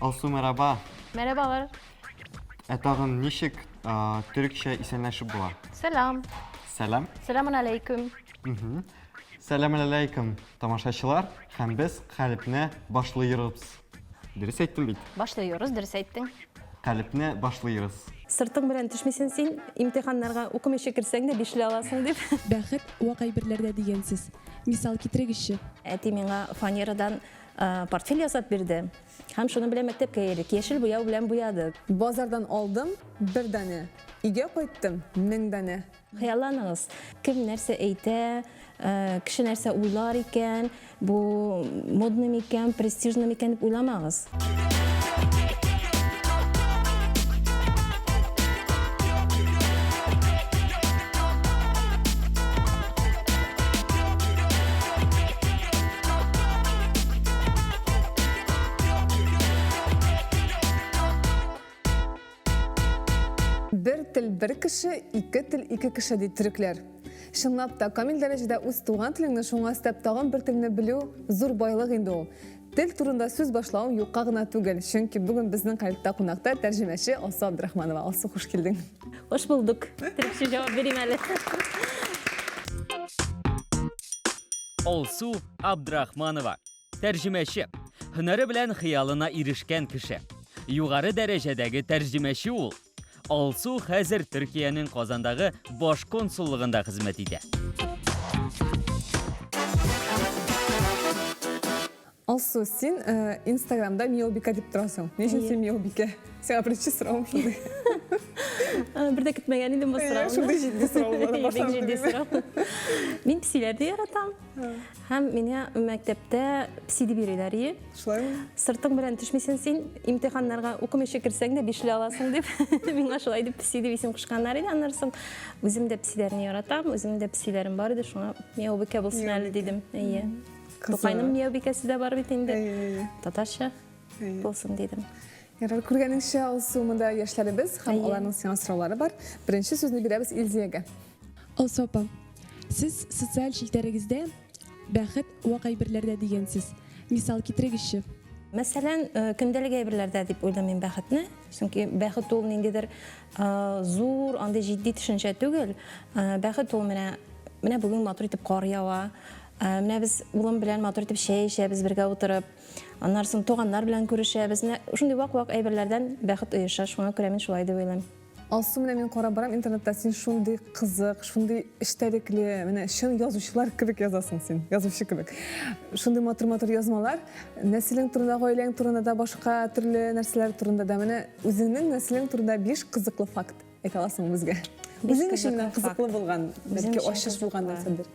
Алсу, merhaba. Merhabalar. Tağın nişik Türkçe isimleşip bular? Selam. Selam. Selamun aleyküm. Selamünaleyküm tamaşaçılar. Hem biz kalipne başlıyoruz. Dürüst ettim bit. Başlıyoruz, ders ettin. Kalipne başlıyoruz. Sırtın bilen düşmesen sen imtihanlarga okumayışa kirsen de bişli alasın dep. Бәхет вакай бирләрдә дигәнсез. Мисал китерегезче. Әти миңа фанерадан портфель ясап бирде. Һәм шуны белән мәктәпкә йөрик. Яшел буяу белән буядык. Базардан aldım bir dane. İge koydum 1000 dane. Хыялланыгыз, кем нәрсә әйтә, кеше нәрсә уйлар икән, бу модный микән, престижный микән дип уйламагыз. Bir til bir kişi, iki til iki kişi deyip Türkler. Şınlap da kamil derecede öz tuğan tilini şoňa istep tağın bir tilini bilүү zor baylyk indi ol. Til turunda söz başlawım ýokka gına tugel. Çünki bugün bizning kalpda konakta terjimesi Alsu Abdurrahmanova. Alsu, hoş geldin. Hoş bulduk. Türkçe cevap vereyim әле. Алсу Абдрахманова. Тәрҗемәче. Һөнәре белән хыялына ирешкән кеше. Югары дәрәҗәдәге тәрҗемәче ул. Алсу хәзер Төркиянең Казандагы баш консуллыгында хезмәт итә. Alsu, sen Instagram'da Miyobika deyip durasın. Ne için sen Miyobika? Sen birinci sıram şurada. Bir de gitmegen idim bu sıra. Şurada ciddi sıram var. Bek ciddi sıra. Min psilerdi yaratam. Hem mene məktəbdə psidi biriləri. Şulay mı? Sırtın bilen düşmesen sen imtihanlarga okumayışa kirsen de bişli alasın dep. Mine şulay dep psidi isim kuşkanlar idi. Anlarsın. Özüm de psilerini yaratam. Özüm de psilerim var idi. Şuna Miyobika bulsun әле dedim. İyi. Toqayның Miyobikası da var bitinde. Tatarşa bulsun dedim. Yarar kurganingcha Alsu, mында yaşlarыбыз hem onların sana sıraları var. Birinci sözünü birimiz İlziye'ge. Алсу апам, сез социаль челтәрегездә бәхет вакай бирләрдә дигәнсез. Мисал китерегезче. Мәсәлән, көндәлек әйберләрдә дип уйламыйм бәхетне. Чөнки бәхет ул ниндидер зур, андый җитди төшенчә түгел. Бәхет ул менә бүген матур итеп кар ява. Менә без улым белән матур итеп чәй эчәбез бергә утырып. Аннан соң туганнар белән күрешәбез. Менә шундый вак-вак әйберләрдән бәхет оеша. Шуңа күрә мин шулай дип уйлыйм. Alsu, мен карап барам интернетта, sen şunday kızık, şunday işterikli, şun yazıcılar kibik yazasın sen, yazıcı kibik. Şunday matır yazmalar, neslin turunda, oileň turunda da başka türlü narsalar turunda da özüňiň neslin turunda 5 kızıklı fakt ayta alasың bizge. Özüň işiň kızıklı bolgan, belki oşuş bolgan narsadır.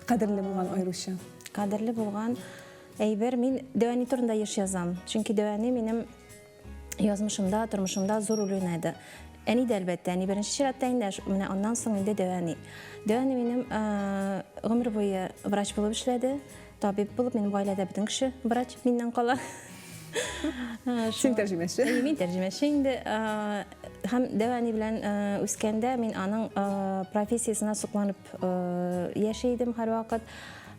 Kadirli bolgan aýruşa. Kadirli bolgan әйбер мин дәвани турында еш язам. Чөнки дәвани минем язмышымда, тормышымда зур роль уйнады. Әни дә әлбәттә, әни беренче чиратта инде, менә аннан соң инде дәвани. Дәвани минем гомер буе врач булып эшләде, табиб булып, минем гаиләдә бөтен кеше врач миннән кала. Sen terjimesi. Мин тәрҗемәче инде. Һәм дәвани белән үскәндә мин аның профессиясына сокланып яшәйдем һәр вакыт.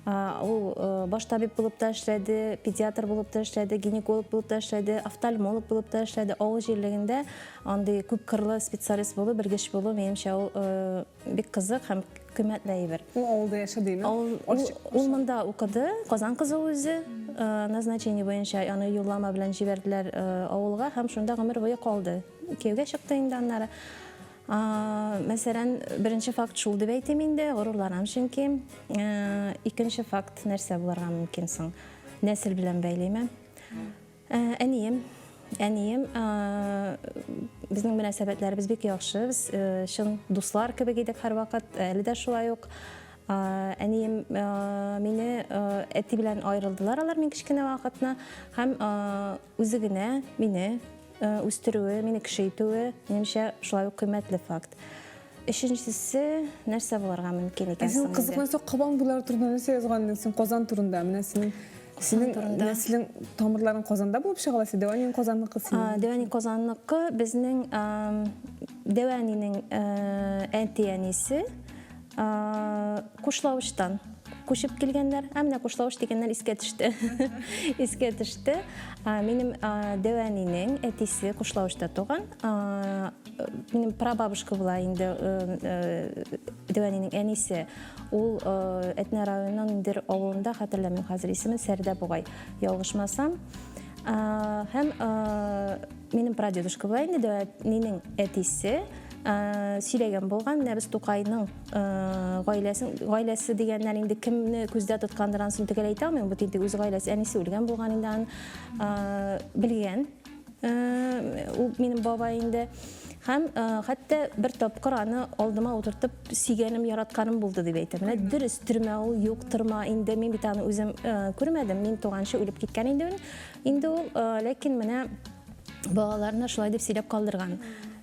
Ул баш табиб булып та эшләде, педиатр булып та эшләде, гинеколог булып та эшләде, офтальмолог булып та эшләде. Авыл җирлегендә андый күп кырлы специалист булу, белгеч булу минемчә ул бик кызык һәм кыйммәтле әйбер. Ул авылда яшәдеме? Ул монда укыды, Казан кызы үзе. Назначение буенча аны юллама белән җибәрделәр авылга һәм шунда гомер буе калды. Кияүгә чыкты инде аннары. Мәсәлән, беренче факт шул дип әйтим инде, горурланам чөнки. Икенче факт нәрсә булырга мөмкин соң? Нәсел белән бәйлеме? Әнием, безнең мөнәсәбәтләребез бик яхшы. Без шын дуслар кебек идек һәр вакыт, әле дә шулай ук. Әнием мине әти белән аерылдылар, алар мин кичкенә вакытны, һәм үзе генә мине үстерүе, мине кешейтүе, минемчә шулай ук кыйммәтле факт. Өченчесе нәрсә булырга мөмкин икән соң? Сен кызыкмаса Кабан буйлары турында нәрсә язган? Сен Казан турында, менә синең нәслең тамырларың Казанда булып чыгала, син Дәвани Казанныкы син. Дәвани Казанныкы безнең Дәванинең әти-әнисе Кушлавыштан көшіп келгендер, әміне Кушлауыш дегеннер иске түсті. Иске түсті. Менің Дәуәнинең әтесі Кушлауышта туған. Менің прабабушка була инде Дәуәнинең әнисе. Ул Этне районының бер авылында, хәтерләмим хәзер исемен, Сәрдә бугай, ялгышмасам. Һәм минем прадедушка була инде Дәуәнинең әтесе. Сөйләгән булган, Нәбис Тукайның гаиләсе дигәннәр инде кемне күздә тоткандыр ансын төгәл әйтә алмыйм. Бу инде үз гаиләсе, әнисе үлгән булган инде белгән. Ул минем бабай инде. Һәм хәтта бер тапкыр аны алдыма утыртып сөйгәнем, яратканым булды дип әйтәм. Менә дөрес төрмә ул, юк тырма инде мин бит аны үзем күрмәдем. Мин туганчы үлеп киткән инде. Инде ул, ләкин менә балаларына шулай дип сөйләп калдырган.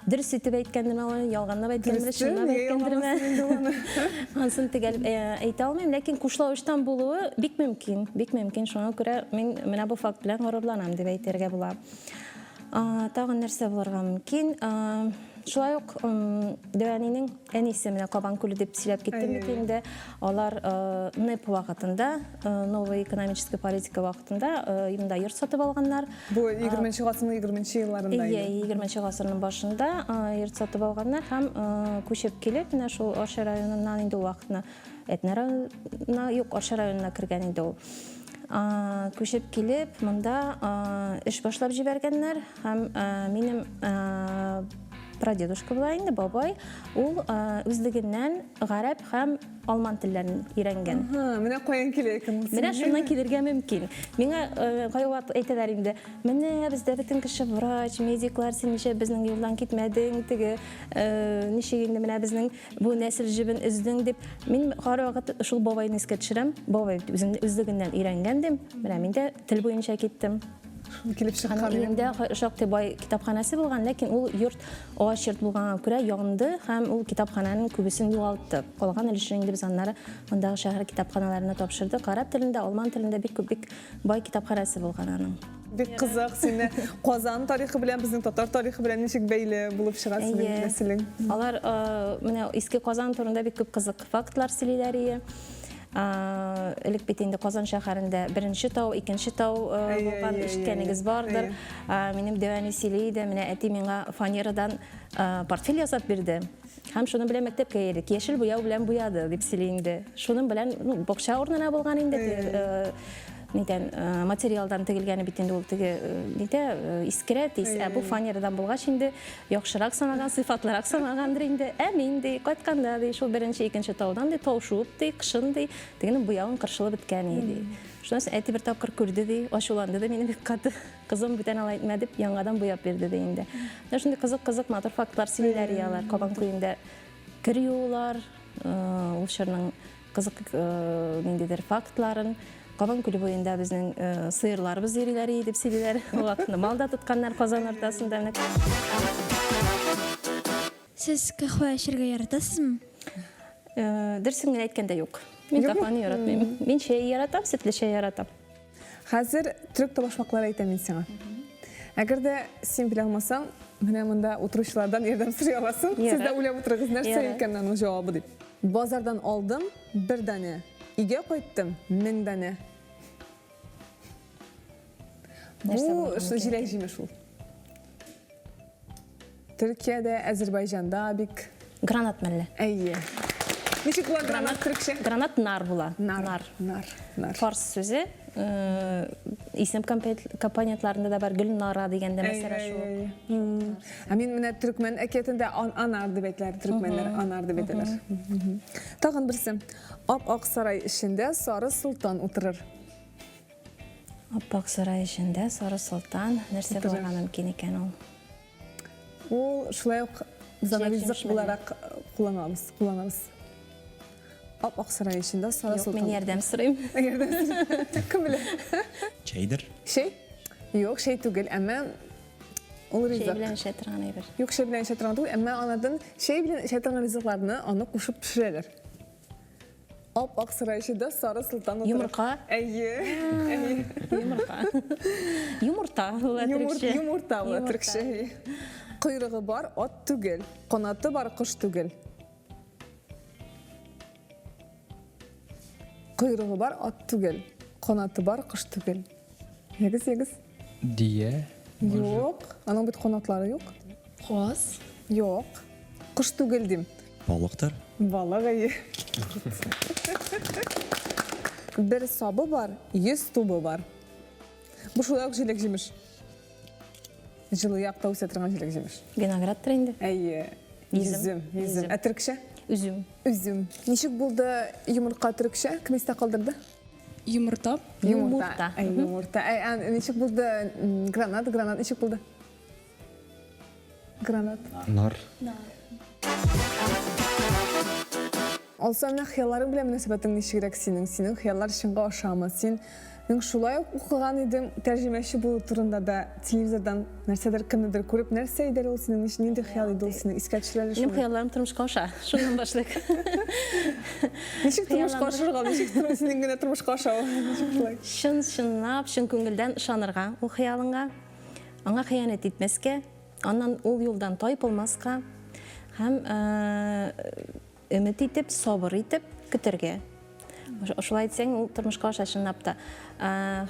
Дөрес итеп әйткәндер, ялганлап әйткәндер, чынлап әйткәндер. Ансын төгәл әйтә алмыйм, ләкин Кушлавыштан булуы бик мөмкин. Бик мөмкин. Шуңа күрә мин менә бу факт белән горурланам дип әйтергә була. Тагын нәрсә булырга мөмкин? Шулай ук Дәүәнинең әнисе менә Кабан күле дип сөйләп киттем бит инде. Алар НЭП вакытында, новый экономическая политика вакытында именно йорт сатып алганнар. Бу 20-нче гасырның 20-нче елларында иде. 20-нче гасырның башында йорт сатып алганнар һәм күчеп килеп, менә шул Арча районыннан инде вакытны Этне районына, юк, Арча районына кергән инде ул. Күчеп килеп, монда эш башлап җибәргәннәр һәм минем прадедушка була инде, бабай, ул үзлегеннән гарәп һәм алман телләрен өйрәнгән. Менә каян килә икән? Менә шуннан килергә мөмкин. Миңа кайват әйтәләр инде. Менә бездә бөтен кеше врач, медиклар, син ничә безнең юлдан китмәдең, теге ничек инде менә безнең бу нәсел җибен үздең дип. Мин һәрвакыт шул бабайны искә төшерәм. Бабай үзлегеннән өйрәнгән дим. Менә мин дә тел буенча киттем. Килеп чыккан. Инде шактый бай китапханасы булган, ләкин ул йорт агач йорт булганга күрә янды һәм ул китапхананың күбесен югалтты. Калган өлешен инде без аннары мондагы шәһәр китапханаларына тапшырдык. Араб телендә, алман телендә бик бай китапханасы булган аның. Бик кызык, сине Казан тарихы белән, безнең татар тарихы белән ничек бәйле булып чыгасың нәселең? Алар менә иске Казан турында бик күп кызык фактлар сөйлиләр. Элек бит инде Казан шәһәрендә беренче тау, икенче тау булган, ишеткәнегез бардыр. Минем Дәвәни сөйли иде, менә әти миңа фанерадан портфель ясап бирде. Һәм шуны белән мәктәпкә йөрдек. Яшел буяу белән буяды дип сөйли инде. Шуның белән бакча урынына булган инде. Материалдан тегелгәне бит инде ул теге искерә тиз. Бу фанерадан булгач инде яхшырак санаган, сыйфатлырак санагандыр инде. Мин ди кайтканда ди шул беренче, икенче таудан ди таушып ди, кышын ди, дигән буявын кыршылып беткән иде. Шунысы әти бер тапкыр күрде ди, ачуланды да, мине бик каты кызым бүтән алай итмә дип яңадан буяп бирде ди инде. Шундый кызык матур фактлар сөйлиләр ялар. Кабан күлендә кер юулар, ул шәрнең кызык ниндидер фактларын. Кабан күле буенда безнең сыерларыбыз йөриләр дип сөйлиләр. Вакытны малда тотканнар Казан ортасында. Сез кахва эчәргә яратасызмы? Дөресен генә әйткәндә юк. Мин кахваны яратмыйм. Мин чәй яратам, сөтле чәй яратам. Хәзер төрек табашмаклар әйтәм мин сиңа. Әгәр дә син белә алмасаң, менә монда утыручылардан ярдәм сорый аласың. Сез дә уйлап утырыгыз, нәрсә икән аның җавабы дип. Базардан алдым бер дәне, өйгә кайттым 1000 дәне. Бу җиләк җимеш ул. Төркиядә, Азәрбайҗанда бик Гранат мәлле. Әйе. Ничек була гранат төркчә? Гранат нар була. Нар. Фарс сүзе. Исем компонентларында да бар, Гөлнара дигәндә мәсәлә шул. Мин менә төркмән әкиятендә анар дип әйтәләр, төркмәннәр анар дип әйтәләр. Тагын берсе. Ап-ак сарай эчендә Сары Солтан утырыр. Ап-ак сарай эчендә Сары Солтан нәрсә булырга мөмкин икән ул? Ул шулай ук ризык буларак кулланабыз. Ап-ак сарай эчендә Сары Солтан. Мин ярдәм сорыйм. Кем белә? Чәйдер? Шәй? Юк, шәй түгел, әмма ул ризык. Шәй белән эшә торган әйбер. Юк, шәй белән эшә торган түгел, әмма анадан шәй белән эшә торган ризыкларны аны кушып пешерәләр. Ап-ак сарай эчендә Сары Солтан утыра. Йомырка. Әйе. Йомырка. Йомырта була төркчә. Йомырта була төркчә. Койрыгы бар ат түгел, канаты бар кош түгел. Kuyruğu var, at tügel. Konatı var, kış tügel. Егіз. Diye. Yok. Anın bit konatları yok. Хоз. Yok. Kış tügel dim. Balıktır. Balık iyi. Bir sabı var, 100 tubu var. Bu şulak jelek jemiş. Жылы яқта өсе тұрған желек жеміш. Виноградтыр инде. Әйе. Üzüm. Üzüm. Түрікше? Üzüm. Üzüm. Нешік болды юмыртқа түрікше? Кім есте қалдырды? Юмырта. Yumurta. Әй, юмырта. Нешік болды гранат? Гранат нешік болды? Гранат. Nar. Алса мына хиялларың біле мөнәсәбәтең ничегрәк синең? Синең хияллар шыңға ашамы? Мен шулай оқыған едім, тәржімәші болу турында да телевизордан нәрседер кімдідір көріп, нәрсе едер ол сенің нендей хиял еді ол сенің искә төшерәле Benim шулай. хыялларым тормышка аша. Шундан башлык. Ничек тормышка ашырған, ничек сенің генә тормышка ашау? Ничек шулай? Шын күңелдән ышанырга, ул хыялыңа, аңа хыянат итмәскә, аннан ул юлдан тайып булмаска һәм өмет итеп, сабыр итеп көтәргә. Шулай итсәң, ул тормышка аша чынлап та.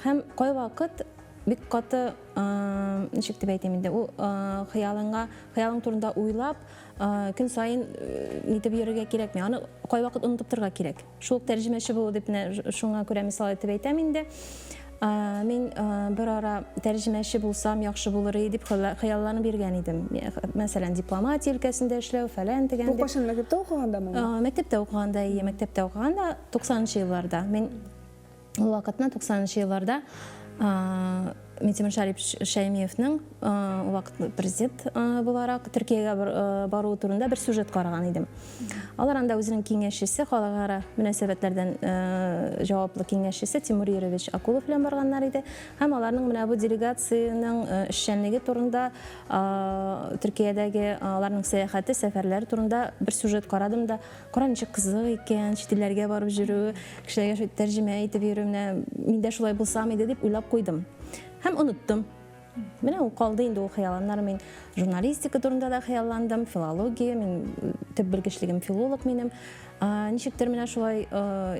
Һәм кай вакыт бик каты, ничек дип әйтәм инде, ул хыялың турында уйлап, көн сайын нитеп йөрергә кирәкми. Аны кай вакыт онытып торырга кирәк. Шул тәрҗемәче булу дип шуңа күрә мисал итеп әйтәм инде. Мин бер ара тәрҗемәче булсам яхшы булыр иде дип хыялларны биргән идем. Мәсәлән, дипломатия өлкәсендә эшләү фәлән Бу дигән. кашын мәктәптә укыгандамы? Мәктәптә укыганда, 90-нчы елларда. Мен ул вакытны 90-нчы елларда Минтимер Шарип Шәймиевнең ул вакыт президент буларак Төркиягә бару турында бер сюжет караган идем. Алар анда үзенең киңәшчесе, халыкара мөнәсәбәтләрдән җаваплы киңәшчесе Тимур Юрьевич Акулов белән барганнар иде. Һәм аларның менә бу делегацияның эшчәнлеге турында, Төркиядәге аларның сәяхәте, сәфәрләре турында бер сюжет карадым да, ничек кызык икән, чит илләргә барып йөрү, кешеләргә тәрҗемә итеп йөрү, мин дә шулай булсам иде дип уйлап куйдым. Һәм оныттым. Менә ул калды инде ул хыяллар. Мин журналистика турында да хыялландым, филология, мин төп белгечлегем филолог минем. Ничектер менә шулай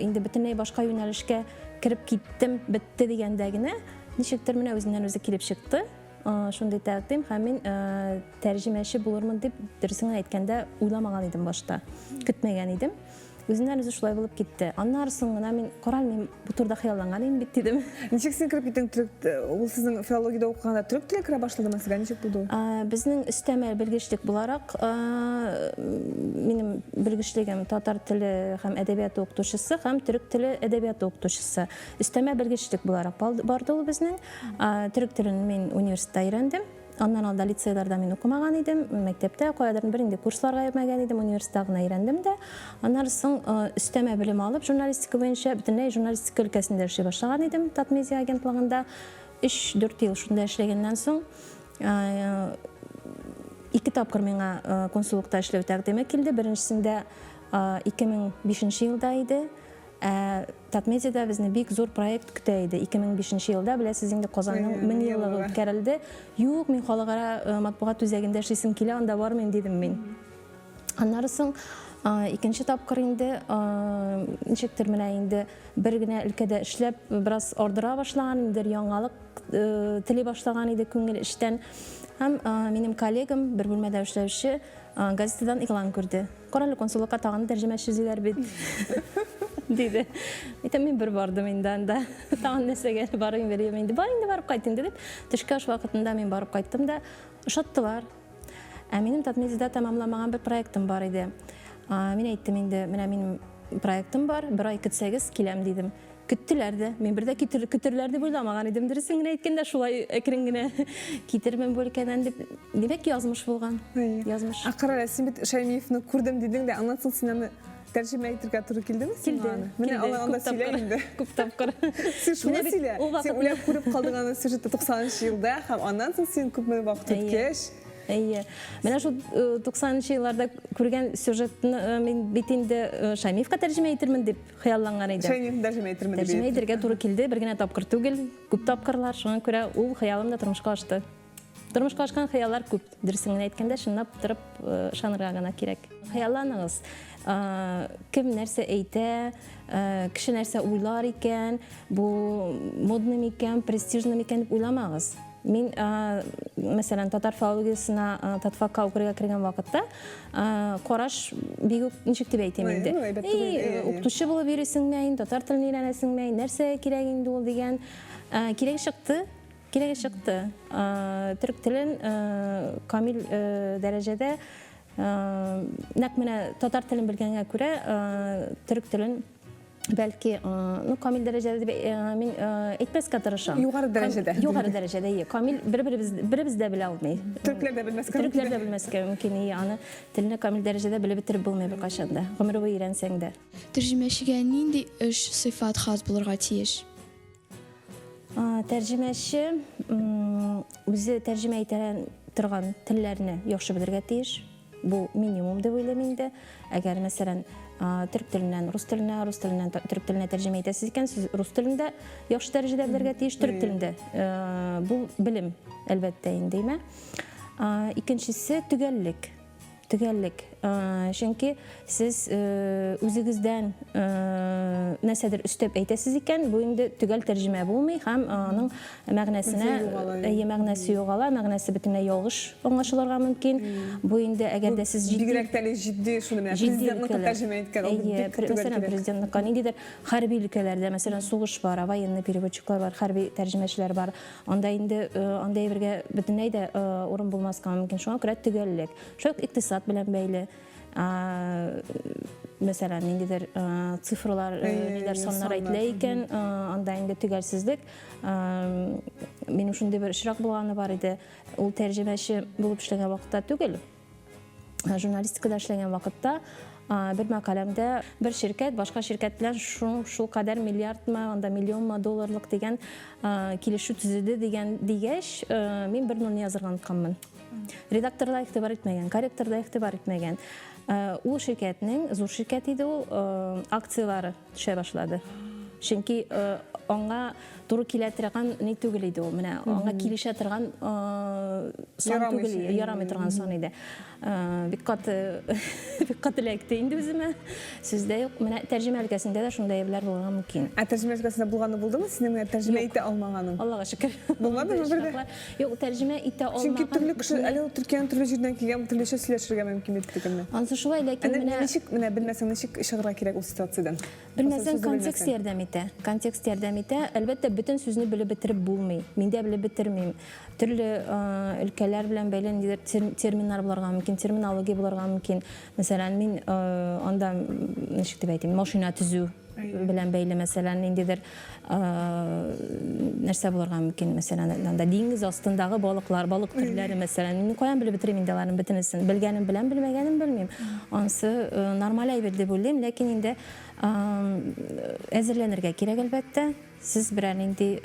инде бөтенләй башка юнәлешкә кирип киттем, бетте дигәндә генә, ничектер менә үзеннән үзе килеп чыкты. Шундый тәкъдим һәм мин тәрҗемәче булырмын дип дөресен әйткәндә уйламаган идем башта. Көтмәгән идем. Үзеннән үзе шулай булып китте. Аннан соң гына мин карал, мин бу турда хыялланган идем бит дидем. Ничек син кирип киттең түрек? Ул сезнең филологиядә укыганда түрек теле кирә башладымы сезгә? Ничек булды? Безнең өстәмә белгечлек буларак, минем белгечлегем татар теле һәм әдәбияты укытучысы һәм төрек теле әдәбияты укытучысы. Өстәмә белгечлек буларак барды ул безнең. Төрек телен мин университетта өйрәндем. Аннан алда лицейларда мин укымаган идем, мәктәптә каядыр бер инде курсларга йөрмәгән идем, университетта гына өйрәндем дә. Аннан соң өстәмә белем алып, журналистика буенча бөтенләй журналистика өлкәсендә эшли башлаган идем, Татмедиа агентлыгында 3-4 ел шунда эшләгәннән соң 2 тапкыр миңа консуллыкта эшләү тәкъдиме килде. Беренчесендә 2005 елда иде. Татмедиада безне бик зур проект көтә иде. 2005 елда, беләсез инде, Казанның 1000 еллыгы үткәрелде. Юк, мин халыкара матбугат үзәгендә эшлисем килә, анда бармын дидем мин. Аннан соң икенче тапкыр инде ничектер менә инде бер генә өлкәдә эшләп бераз ардыра башлаган, инде яңалык теле башлаган иде күңел эштән. Һәм минем коллегам, бер бүлмәдә эшләүче, газетадан игълан күрде. Каралы консуллыкка тагын тәрҗемәче эзлиләр бит. Диде. Әйтәм, мин бер бардым инде анда. Тагын нәрсәгә барып берем инде. Бар инде барып кайттым дип. Төшкә аш вакытында мин барып кайттым да, ошаттылар. Минем Татмедиада тәмамламаган бер проектым бар иде. Мин әйттем инде, менә минем проектым бар, бер ай көтсәгез киләм дидем. Көттеләр дә. Мин бердә көтерләр дип уйламаган идем. Дөресен генә әйткәндә шулай әкрен генә китермен бу өлкәдән дип. Димәк, язмыш булган. Язмыш. Карала, син бит Шәймиевне күрдем дидең дә, аннан соң син аны тәрҗемә итәргә туры килдеме? Менә анда сөйлә инде. Күп тапкыр. Син шуны сөйлә. Син уйлап күреп калдың аны сюжетта 90-нчы елда һәм аннан соң син күпме вакыт үткәч. Әйе. Менә шул 90-нчы елларда күргән сюжетны мин бит инде Шәймиевка тәрҗемә итермен дип хыялланган идем. Шәймиевне тәрҗемә итермен дип. Тәрҗемә итәргә туры килде, бер генә тапкыр түгел, күп тапкырлар, шуңа күрә ул хыялым да тормышка ашты. Тормышка ашкан хыяллар күп. Дөресен генә әйткәндә, шунлап торып ышанырга гына кирәк. Хыялланыгыз. Кем нәрсә әйтә, кеше нәрсә уйлар икән, бу модный микән, престижный микән дип уйламагыз. Мин, мәсәлән, татар филологиясына татфакка укырга кергән вакытта, караш бик ничек дип әйтәм инде. Укытучы булып йөрисеңме, татар телен өйрәнәсеңме, нәрсә кирәк инде ул дигән, кирәк чыкты. Түрк телен камил дәрәҗәдә, нәкъ менә татар телен белгәнгә күрә, түрк телен бәлки, камил дәрәҗәдә дип мин әйтмәскә тырышам. Югары дәрәҗәдә. Югары дәрәҗәдә, камил беребез дә белә алмый. Төрекләр дә белмәскә. Төрекләр дә белмәскә мөмкин, аны телне камил дәрәҗәдә белеп бетереп булмый беркайчан да. Гомер буе өйрәнсәң дә. Тәрҗемәчегә нинди эш сыйфат хас булырга тиеш? Тәрҗемәче үзе тәрҗемә итә торган телләрне яхшы белергә тиеш. Бу минимум дип уйлыйм инде. Әгәр мәсәлән, түрк теленнән рус теленә, рус теленнән түрк теленә тәрҗемә итәсез икән, сез рус телендә яхшы дәрәҗәдә белергә тиеш, түрк телендә. Бу белем, әлбәттә инде, әйме. Икенчесе төгәллек. Чөнки сез үзегездән нәрсәдер өстәп әйтәсез икән, бу инде төгәл тәрҗемә булмый һәм аның мәгънәсе югала, мәгънәсе бөтенләй ялгыш аңлашылырга мөмкин. Бу инде әгәр дә сез бигрәк тә җитди шуны менә президентның тәрҗемә иткән, мәсәлән, президентның ниндидер хәрби өлкәләрдә, мәсәлән, сугыш бар, военный переводчиклар бар, хәрби тәрҗемәчеләр бар. Анда инде андай бергә бөтенләй дә урын булмаска мөмкин. Шуңа күрә төгәллек. Шул икътисад белән бәйле. Мәсәлән, ниндидер цифрлар, ниләр саннар әйтелә икән, анда инде төгәлсезлек. Минем шундый бер очрак булганы бар иде. Ул тәрҗемәче булып эшләгән вакытта түгел, журналистикада эшләгән вакытта бер мәкаләмдә бер ширкәт башка ширкәт белән шул кадәр миллиардмы, анда миллионмы долларлык дигән килешү төзеде дигәч, мин бер ноль язырга унытканмын. Редактор да игътибар итмәгән, корректор да игътибар итмәгән. Ул ширкәтнең, зур ширкәт иде ул, акциялары төшә башлады. Чөнки аңа туры килә торган ни түгел иде ул, менә аңа килешә торган сан түгел, ярамый торган сан иде. Бик каты ләкте инде үземә. Сездә юк, менә тәрҗемә өлкәсендә дә шундай әйберләр булырга мөмкин. Тәрҗемә өлкәсендә булганы булдымы? Синең менә тәрҗемә итә алмаганың? Аллага шөкер. Булмадымы бердә? Юк, тәрҗемә итә алмаган. Чөнки төрле кеше, әле Төркиянең төрле җирдән килгән, төрлечә сөйләшергә мөмкин иткәнме? Ансы шулай, ләкин менә белмәсәң ничек чыгарга кирәк ул ситуациядән? Белмәсәң контекст ярдәм итә. Контекст ярдәм итә. Әлбәттә, бөтен сүзне белеп бетереп булмый. Мин дә белеп бетермим. Төрле өлкәләр белән бәйле ниндидер терминнар булырга мөмкин, терминология булырга мөмкин. Мәсәлән, мин анда ничек дип әйтим, машина төзү белән бәйле, мәсәлән, ниндидер нәрсә булырга мөмкин. Мәсәлән, анда диңгез астындагы балыклар, балык төрләре, мәсәлән, мин каян белеп бетерим инде аларның бөтенесен. Белгәнем белән, белмәгәнем белмим. Ансы нормаль әйбер дип уйлыйм, ләкин инде әзерләнергә кирәк, әлбәттә. Сез берәр нинди,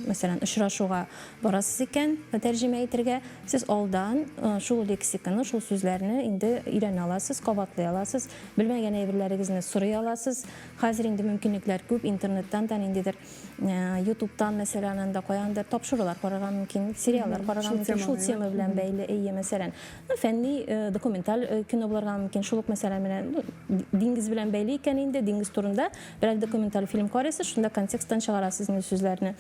мәсәлән, очрашуга барасыз икән, тәрҗемә итәргә, сез алдан шул лексиканы, шул сүзләрне инде өйрәнә аласыз, кабатлый аласыз, белмәгән әйберләрегезне сорый аласыз. Хәзер инде мөмкинлекләр күп, интернеттан да ниндидер, YouTube'тан, мәсәлән, анда каяндыр тапшырулар карарга мөмкин, сериаллар карарга мөмкин, шул тема белән бәйле, мәсәлән, фәнни, документаль кино булырга мөмкин, шул ук, мәсәлән, менә диңгез белән бәйле икән инде, диңгез турында берәр документаль фильм карыйсыз, шунда контексттан чыгарасыз инде сүзләрне.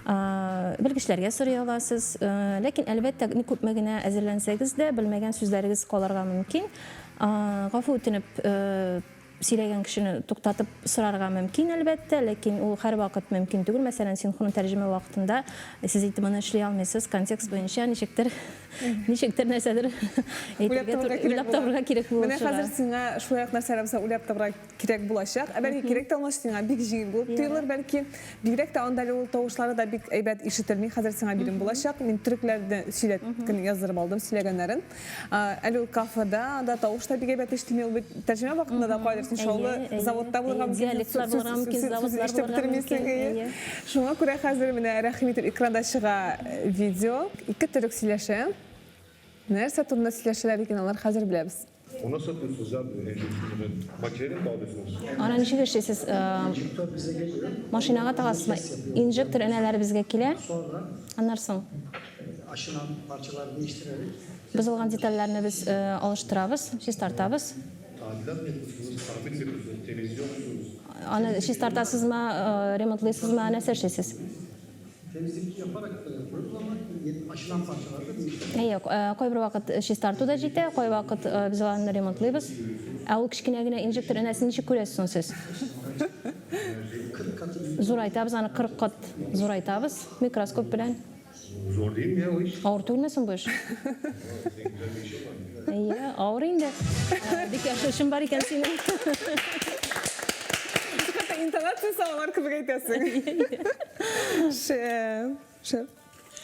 Белгечләргә сорый аласыз, ләкин әлбәттә күпме генә әзерләнсәгез дә, белмәгән сүзләрегез калырга мөмкин. Гафу үтенеп сөйләгән кешене туктатып сорарга мөмкин, әлбәттә, ләкин ул һәр вакыт мөмкин түгел. Мәсәлән, синхрон тәрҗемә вакытында сез әйтеп моны эшли алмыйсыз, контекст буенча ничектер нәрсәдер уйлап табырга кирәк булыр. Менә хәзер сиңа шулай ук нәрсәләр булса уйлап табырга кирәк булачак. Бәлки кирәк тә алмаш сиңа бик җиңел булып тоелыр, бәлки бигрәк тә анда ул тавышлары да бик әйбәт ишетелми. Хәзер сиңа бирем булачак. Мин төрекләрдә сөйләткән яздырып алдым сөйләгәннәрен. Әле ул кафеда анда тавыш та бик әйбәт ишетелми, ул тәрҗемә вакытында да кайдыр иншалла заводта булырга мөмкин, заводлар мөмкин. Шуңа күрә хәзер менә рәхим итеп экранда чыга видео, ике төрек сөйләшә. Нәрсә турында сөйләшәләр икән, алар хәзер беләбез. У нас материал bağlısınız. Ана ничек эшлисез? Машинага тагасызмы? Инжектор энәләре безгә килә. Аннан соң aşınan parçaları değiştirerek Biz algan detallarni biz alıştırabız, tartabız. tadilat mı yapıyorsunuz, tamir mi yapıyorsunuz, televizyon musunuz? Ana tartasızmı, remontlaysızmı, ne seçesiz? Temizlik yaparak da yapıyoruz ama aşınan parçaları da değiştiriyoruz. Yok, koy bir vakit tartu da jite, koy vakit biz alanını remontlayız. Ул кичкенегенә инжектор энәсен ничек күрәсез сез? Зурайтабыз, аны 40 кат зурайтабыз микроскоп белән. Zor değil mi ya o iş? Авыр түгелме bu iş? Иә, авыр инде. Бик яхшы эшең бар икән синең. Hatta intonasiya sağlar kızık aytasın. Şef.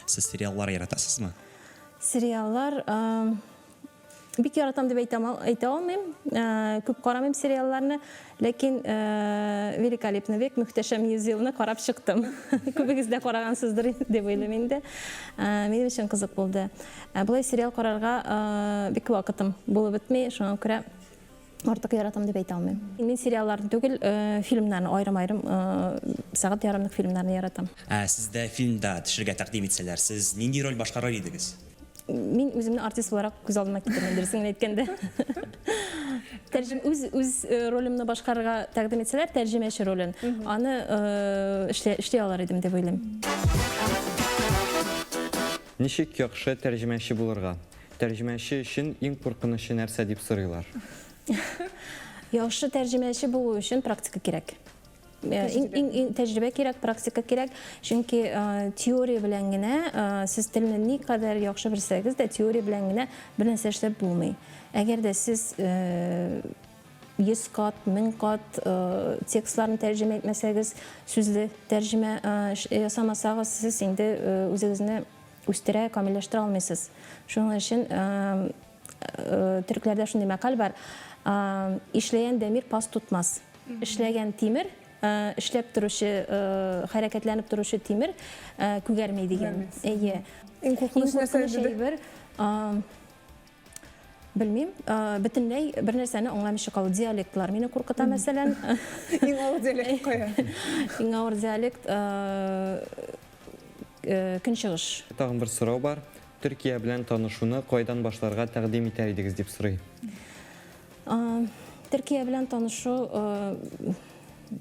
Siz seriallar yaratasızmı? Seriallar bik yaratam deb ayta olmayım. Көп карамыйм seriallarni, lekin Великолепный век, Muhteşem Yüzyıl'ını qarab chiqdim. Көбегез дә карагансыздыр дип уйлыйм инде. Минем өчен кызык булды. Булай serial карарга бик вакытым булып бетми, шуңа күрә артык яратам дип айта алмыйм. Мин serialларны түгел, фильмнарны айрым-айрым сагат ярымлык фильмнарны яратам. Sizdə filmdə düşürgə təqdim etsələr, siz нинди rol başqarar idiniz? Мин үземне артист буларак күз алдыма китермен дөресен әйткәндә. Үз ролемне башкарырга тәкъдим итсәләр, тәрҗемәче ролен, аны эшләй алар идем дип уйлыйм. Ничек яхшы тәрҗемәче булырга? Тәрҗемәче өчен иң куркынычлы нәрсә дип сорыйлар. Яхшы тәрҗемәче булу өчен практика кирәк. Иң тәҗрибә кирәк, практика кирәк. Чөнки теория белән генә сез телне никадәр яхшы белсәгез дә, теория белән генә бер нәрсә эшләп булмый. Әгәр дә сез 100 кат, 1000 кат текстларны тәрҗемә итмәсәгез, сүзле тәрҗемә ясамасагыз, сез инде үзегезне үстерә, камилләштерә алмыйсыз. Шуның өчен төрекләрдә шундый мәкаль бар. Эшләгән дәмир пас тутмас. Эшләгән тимер, эшләп торучы, хәрәкәтләнеп торучы тимер күгәрмәй дигән. Әйе. Иң куркыныч нәрсә бер белмим, бөтенләй бер нәрсәне аңламыйча калу. Диалектлар мине куркыта, мәсәлән. Иң авыр диалект кая? Иң авыр диалект көнчыгыш. Тагын бер сорау бар. Төркия белән танышуны кайдан башларга тәкъдим итәр идегез дип сорый. Төркия белән танышу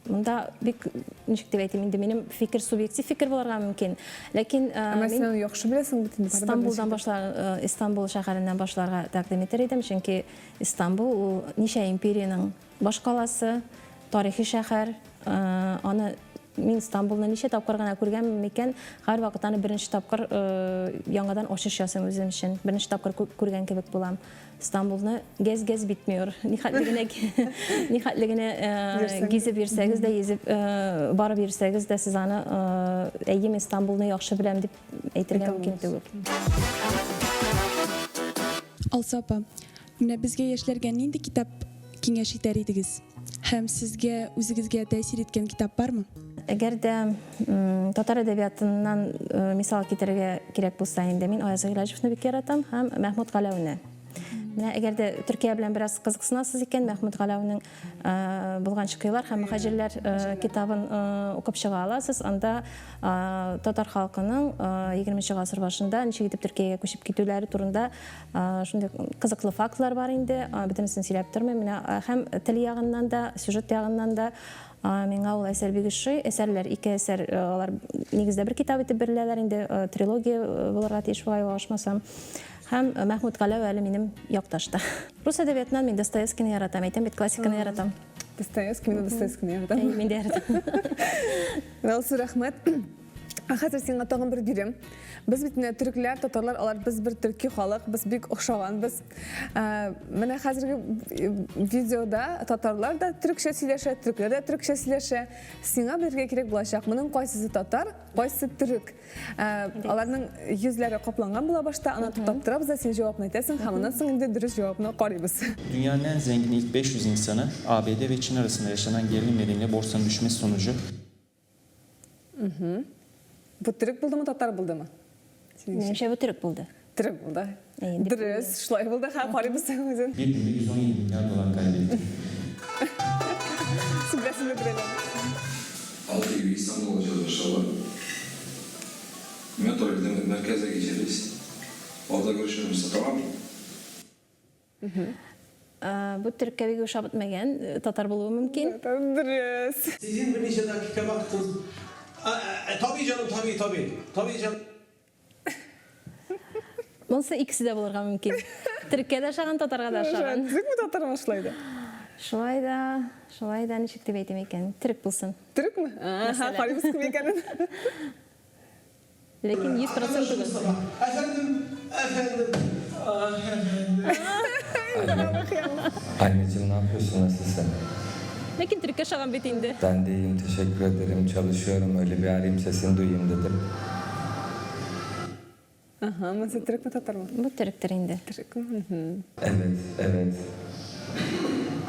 монда бик ничек дип әйтим инде, минем фикер субъектив фикер булырга мөмкин. Ләкин Мәсәлән, яхшы беләсең бит инде. Истанбулдан башлар, Истанбул шәһәреннән башларга тәкъдим итәр идем, чөнки Истанбул ул ничә империяның баш каласы, тарихи шәһәр. Аны мин Истанбулны ничә тапкыр гына күргәнмен микән, һәр вакыт аны беренче тапкыр яңадан ачыш ясыйм үзем өчен. Беренче тапкыр күргән кебек булам. Истанбулны гәз битмәyor. Нихәтлегенә гизеп йөрсәгез дә, езеп барып йөрсәгез дә, сез аны әйе, Истанбулны яхшы беләм дип әйтергә мөмкин түгел. Алса апа, менә безгә яшьләргә нинди китап киңәш итәр идегез? Һәм сезгә үзегезгә тәэсир иткән китап бармы? Әгәр дә татар әдәбиятыннан мисал китерергә кирәк булса инде, мин Аяз Гыйлаҗевны бик яратам һәм Мәхмүд Галәүне. Менә әгәр дә Төркия белән бераз кызыксынасыз икән, Мәхмүд Галәүнең булган шикыйлар һәм мөхаҗирләр китабын укып чыга аласыз. Анда татар халкының 20нче гасыр башында ничек итеп Төркиягә күчеп китүләре турында шундый кызыклы фактлар бар инде. Бөтенесен сөйләп тормыйм. Менә һәм тел ягыннан да, сюжет ягыннан да миңа ул әсәр бик ошый. Әсәрләр, ике әсәр, алар нигездә бер китап итеп биреләләр инде, трилогия булырга тиеш була, ашмасам. Һәм Мәхмүд Галәү әле минем якташта. Рус әдәбиятыннан мин Достоевскийны яратам, әйтәм бит, классиканы яратам. Достоевскийны яратам. Мин дә яратам. Вәлсу рәхмәт. Хәзер сиңа тагын бер бирем. Без бит төрекләр, татарлар, алар без бер төрки халык, без бик охшаганбыз. Менә хәзерге видеода татарлар да төркчә сөйләшә, төрекләр дә төркчә сөйләшә. Сиңа белергә кирәк булачак, моның кайсысы татар, кайсы төрек. Аларның йөзләре капланган була башта, аны тотап торабыз да син җавапны әйтәсең, һәм аннан соң инде дөрес җавапны карыйбыз. Dünyanın en zengin ilk 500 insanı ABD ve Çin arasında yaşanan gerilim nedeniyle borsanın düşmesi sonucu. Bu төрек булдымы, татар булдымы? Менимчә, бу төрек булды. Төрек булды. Дөрес, шулай булды, һәм карыйбыз үзен. Bir günde 117 milyar dolar kaybetti. Sübresini bilelim. 6 gibi İstanbul olacağız inşallah. Ben tabii merkeze geçeriz. Orada görüşürüz, tamam mı? Bu Türkçe bir göç bitmegen Tatar bulduğu mümkün. Dürüst. Sizin bir nice dakika baktınız. Tabii canım, tabii. Tabii canım. Bunsa ikisi de bulurga mümkün. Türkiye'de yaşagan, Tatarga da yaşagan. Türk mü Tatar başlaydı? Şulay da nişik dep eytem eken. Türk bulsun. Türk mü? Ha, Halimiz kim ekanin? Lekin 100% tugul. Efendim. Anneciğim ne yapıyorsun, nasılsın? Lekin Türkçe yaşagan betinde. Ben de iyiyim, teşekkür ederim. Çalışıyorum, öyle bir arayayım sesini duyayım dedim. Aha, mesela Türk mü Tatar mı? Bu Türktür indi. Türk mü? Evet.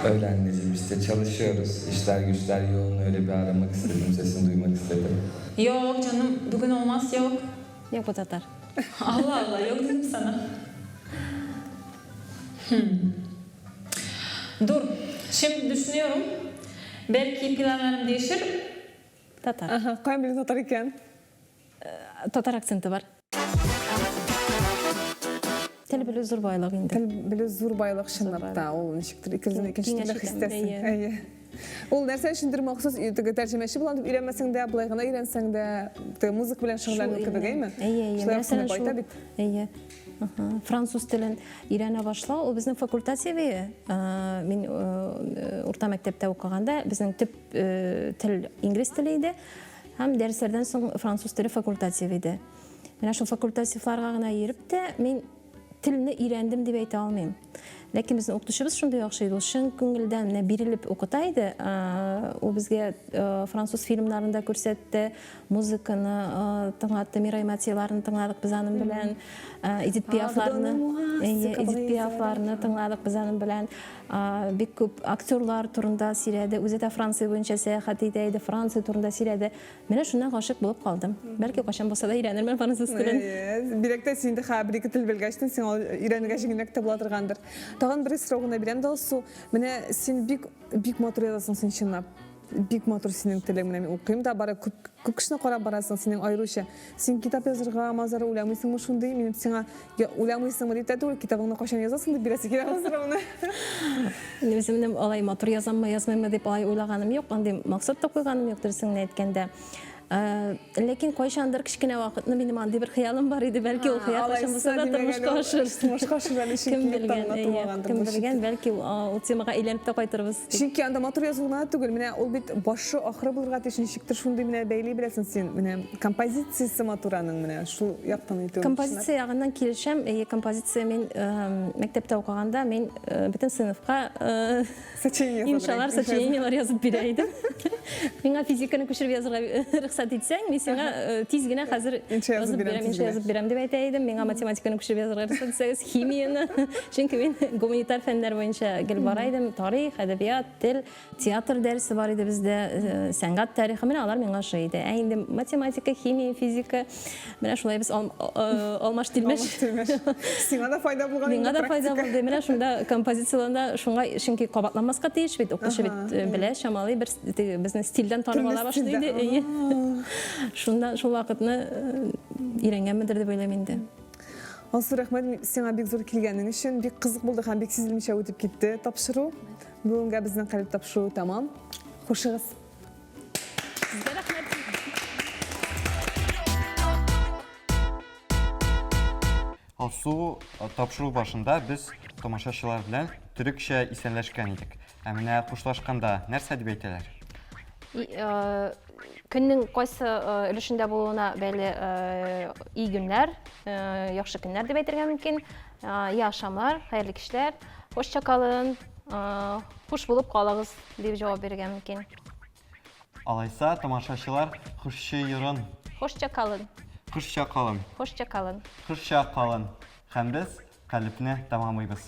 Öyle anneciğim, işte çalışıyoruz. İşler güçler yoğun, öyle bir aramak istedim, sesini duymak istedim. Yok canım, bugün olmaz yok. Yok bu Tatar. Allah Allah, yok dedim sana. Dur, şimdi düşünüyorum. Belki planlarım değişir. Tatar. Aha, koyun biri Tatar eken. Tatar aksenti var. Tele böyle zor baylık indi. Tel böyle zor baylık şınapta, ol nişiktir. İkizin ikinci tilak istesin. Eyye. Ol nersen işindir maksus tercümeşi bulan dip öğrenmesen de, bulayğına öğrensen de, müzik bilen şıgılarını kıdı değil mi? Eyye. Mesela şu, eyye. Fransız tilin İran'a başla, o bizim fakultasiyevi. Min orta mektepte okuganda bizim tip til İngiliz tiliydi. Hem derslerden sonra Fransız tili fakultasiyeviydi. Мен şu fakultasiyevlarga gana yerip de men tilini öğrendim dep ayta almayım. Lekin bizning o'qituvchimiz shunday yaxshi edi. Shin ko'ngildan berilib o'qitaydi. U bizga fransuz filmlarida ko'rsatdi, muzikani tinglatdi, Miray Matiyalarini tingladik biz anim bilan. Edith Piaflarni tingladik biz anim bilan. Bek ko'p aktyorlar turunda Siriyada, o'zi de Fransiya bo'yicha sayohat etaydi, Fransiya turunda Siriyada. Men shundan g'oshiq bo'lib qoldim. Balki qachon bo'lsa da o'rganirman fransuz tilini. Birekte sende bir til bilgachtin, sen öğrengeçigine kitap bulatırgandır. Tağın bir sırağına bilem de olsa, mene sen big motor yazasın sen şınap. Big motor senin tilimine okuyayım da bara köp kişine qarab barasın senin ayrıca. Sen kitap yazırga, mazara ulamıysın mı şunday, benim sana ulamıysın mı deyip de kitabını qaşan yazasın da birisi kitap sırağına. Bizim alay motor yazmayma dep alay oylaganym yok. Andi maksat da koyganym yoktur sen aytganda. Lekin qaşandır kichkina vaqtni mening andi bir xayolim bor edi, balki o xayol qaşan bo'lsa da turmushga oshir. Turmushga oshirgan Kim bilgan, balki o temaga aylanib da qaytaribmiz. Çünkü anda motor yazılgana tugul, mene ol bit başı ahırı bulurga teşin şiktir şunday mene beyli bilesin sen, mene kompozitsiyasi motoranın mene şu yaptan etiyorum. Kompozitsiya yagından kelişem, kompozitsiya men mektepte okuganda men bütün sınıfga imşalar, saçenyeler yazıp bireydim. Menga fizikani ko'chirib yazırga ruxsat etsang, men senga tezgina hozir yazıp berem deb aytaydim. Menga matematikani ko'chirib yazırga ruxsat etsangiz, kimiyani, chunki men gumanitar fanlar bo'yicha kelib boraydim. Tarix, adabiyot, til, teatr dersi bor edi bizda, san'at tarixi men alar menga shu edi. Endi matematika, kimiya, fizika, mana shulay biz almash tilmash. Senga da foyda bo'lgan. Menga da foyda bo'ldi. Mana shunda kompozitsiyalarda shunga chunki qabatlanmasqa tegish bit, o'qituvchi bit bila shamoliy bir bizni stildan tanib ola boshlaydi. Shundan shu vaqtni öğrenganmidir deb o'ylayman endi. Olsun rahmat, sana bek zor kelganing uchun, bek qiziq bo'ldi ham bek sezilmay o'tib ketdi topshiruv. Bugunga bizning qalb topshiruv tamam. Xushsiz. Sizga rahmat. Алсу тапшыру башында біз тамашашылар белән төрекчә исәнләшкән идек. Менә хушлашканда нәрсә дип әйтәләр? Günün qaysı ülüşündə buluna bəli iyi günlər, yaxşı günlər deyə aytırğa mümkün. İyi axşamlar, xeyirli kişilər. Xoşça qalın, xoş bulub qalığız deyə cavab verə mümkün. Алайса тамашашылар хушчы йырын. Xoşça qalın. Хушча калын. Xoşça qalın. Хушча калын. Һәм без калыпны тамамлыйбыз.